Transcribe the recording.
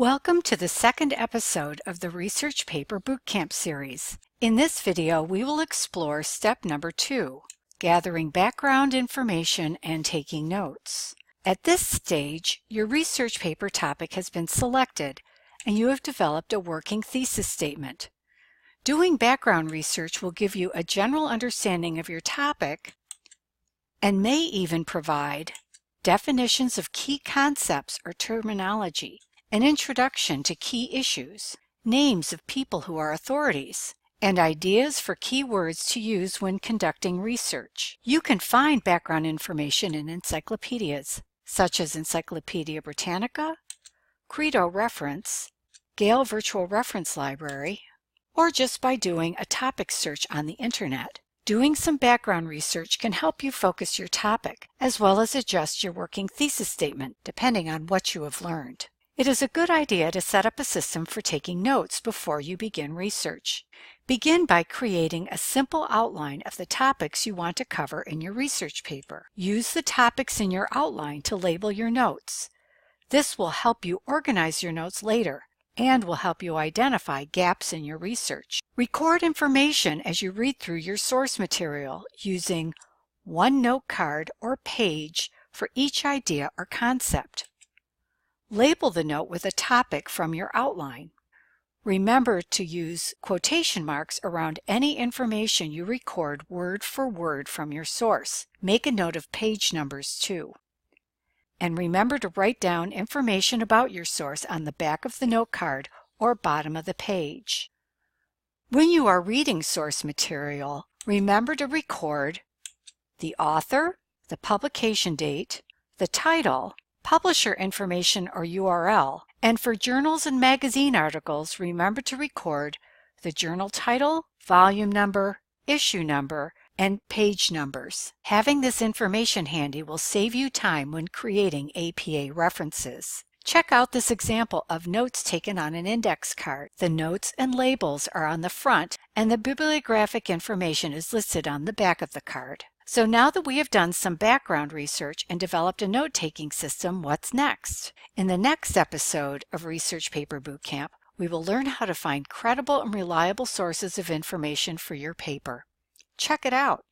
Welcome to the second episode of the Research Paper Bootcamp series. In this video, we will explore step number 2, gathering background information and taking notes. At this stage, your research paper topic has been selected and you have developed a working thesis statement. Doing background research will give you a general understanding of your topic and may even provide definitions of key concepts or terminology, an introduction to key issues, names of people who are authorities, and ideas for key words to use when conducting research. You can find background information in encyclopedias, such as Encyclopedia Britannica, Credo Reference, Gale Virtual Reference Library, or just by doing a topic search on the internet. Doing some background research can help you focus your topic, as well as adjust your working thesis statement, depending on what you have learned. It is a good idea to set up a system for taking notes before you begin research. Begin by creating a simple outline of the topics you want to cover in your research paper. Use the topics in your outline to label your notes. This will help you organize your notes later and will help you identify gaps in your research. Record information as you read through your source material using one note card or page for each idea or concept. Label the note with a topic from your outline. Remember to use quotation marks around any information you record word for word from your source. Make a note of page numbers too. And remember to write down information about your source on the back of the note card or bottom of the page. When you are reading source material, remember to record the author, the publication date, the title, publisher information or URL, and for journals and magazine articles, remember to record the journal title, volume number, issue number, and page numbers. Having this information handy will save you time when creating APA references. Check out this example of notes taken on an index card. The notes and labels are on the front, and the bibliographic information is listed on the back of the card. So now that we have done some background research and developed a note-taking system, what's next? In the next episode of Research Paper Bootcamp, we will learn how to find credible and reliable sources of information for your paper. Check it out.